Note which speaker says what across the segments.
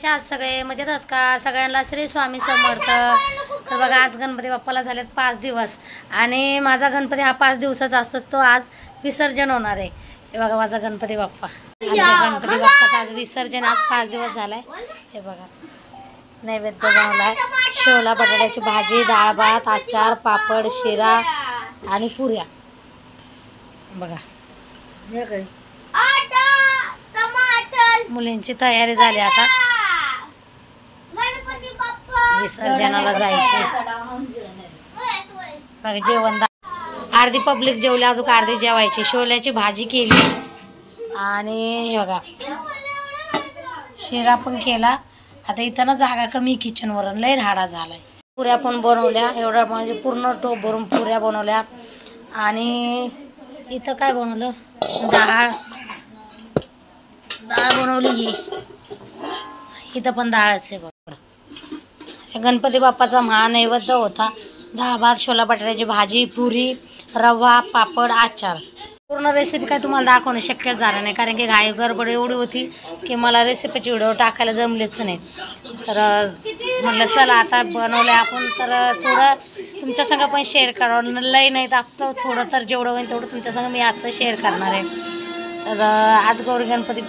Speaker 1: आज सगळे मजेत आहात का? सगळ्यांना श्री स्वामी समर्थ. तर बघा आज गणपती बाप्पाला झालेत 5 दिवस आणि माझा गणपती हा 5 दिवसाचा असतो, तो आज विसर्जन होणार आहे. हे बघा माझा गणपती बाप्पा, गणपती बाप्पाचं आज विसर्जन, आज 5 दिवस झालाय. हे बघा नैवेद्य बनवलाय, शेवला बटाट्याची भाजी, डाळ भात, आचार, पापड, शिरा आणि पुऱ्या. बघा मुलींची तयारी झाली, आता विसर्जनाला जायचे. बघा जेवण अर्धी पब्लिक जेवली, अजून अर्धी जेवायची. शेवल्याची भाजी केली आणि हे बघा शिरा पण केला. आता इथं ना जागा कमी किचनवर, लय राडा झालाय. पुऱ्या पण बनवल्या, एवढा म्हणजे पूर्ण टोप भरून पुऱ्या बनवल्या. आणि इथं काय बनवलं, डाळ बनवली. इथं पण डाळच आहे बघा. गणपती बाप्पाचा महानैवेद्य होता. डाळ भात, छोला बटाट्याची भाजी, पुरी, रवा, पापड, आचार. पूर्ण रेसिपी काय तुम्हाला दाखवणं शक्यच झालं नाही, कारण की घाई गडबड एवढी होती की मला रेसिपीची व्हिडिओ टाकायला जमलेच नाही. तर म्हटलं चला आता बनवलं आपण, तर थोडं तुमच्या संग पण शेअर करावं. लई नाही तर आपलं थोडं, तर जेवढं होईल तेवढं तुमच्या संग मी आजचं शेअर करणार आहे. तर आज गौरी गणपती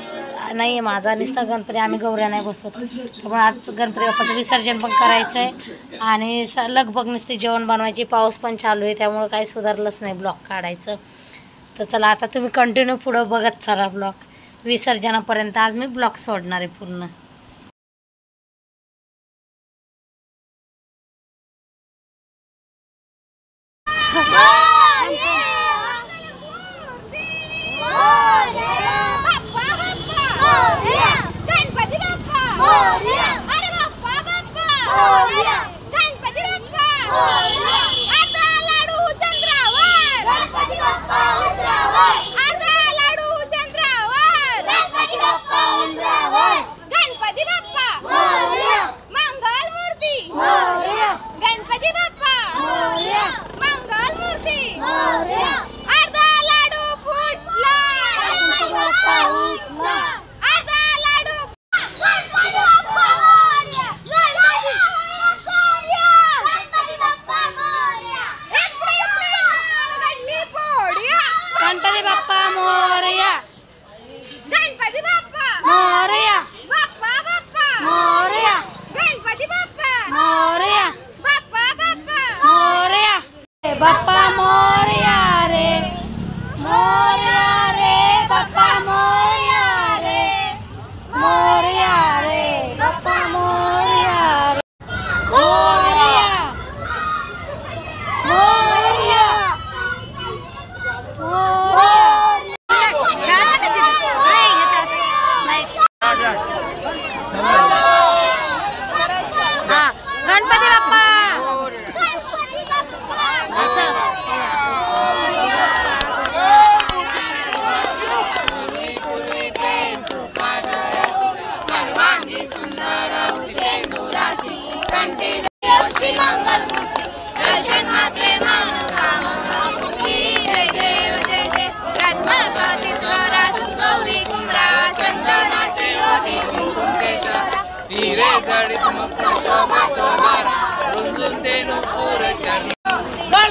Speaker 1: नाही आहे माझा, नुसता गणपती आम्ही गौऱ्या नाही बसवत. त्यामुळे आज गणपती बाप्पाचं विसर्जन पण करायचं आहे आणि लगबग नुसती जेवण बनवायची. पाऊस पण चालू आहे, त्यामुळे काही सुधारलंच नाही ब्लॉग काढायचं. तर चला आता तुम्ही कंटिन्यू पुढं बघत चला ब्लॉग. विसर्जनापर्यंत आज मी ब्लॉग सोडणार आहे पूर्ण.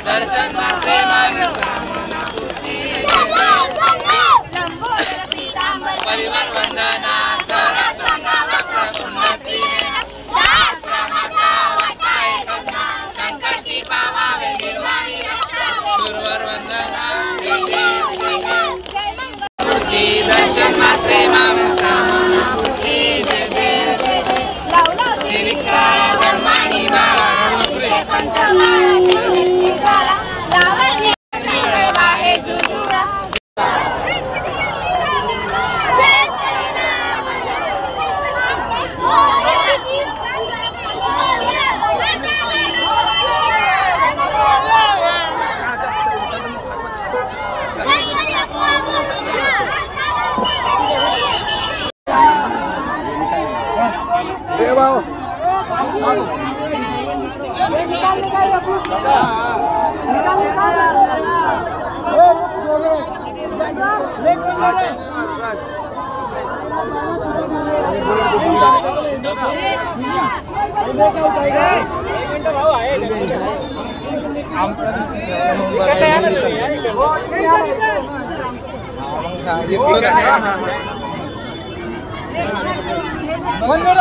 Speaker 2: दर्शन मात्रे मानसा परिवार वंदना संकटी पावावे निर्वाणी सुरवर वंदना मूर्ती दर्शन मात्रे मानसा निकाल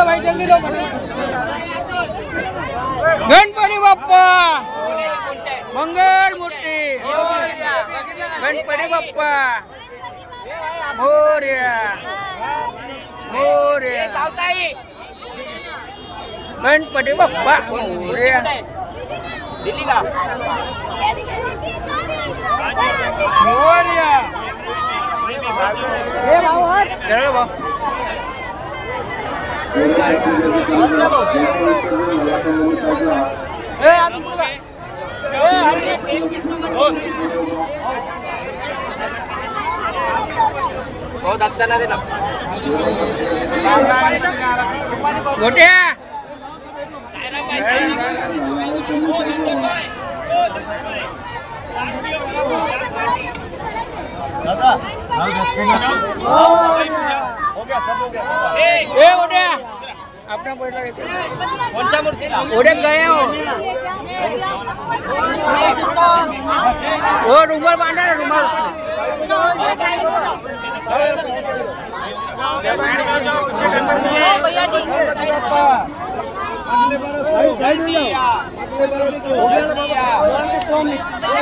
Speaker 2: भाई जल्दी लो गणपती बाप्पा मंगल मूर्ती गणपती बाप्पा मोरया मोरया गणपती बाप्पा मोरया मोरया चलो भाऊ दक्षिणा दे ना गोट्या
Speaker 3: हो गया सब हो गया
Speaker 2: ए गोट्या अपना पहिला कौन सा मूर्ति ओडे गया वो रुमाल बांधा ना रुमाल
Speaker 3: भैया जी अगले बार साइड हो जाओ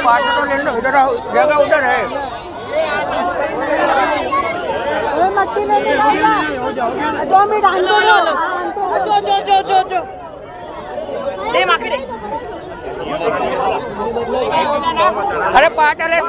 Speaker 2: पार्टनर तो ले लो इधर आओ जगह उधर है
Speaker 4: मट्टी में नहीं डालना 2 मिनट आंटो लो जो दे माके
Speaker 2: अरे पार्टनर है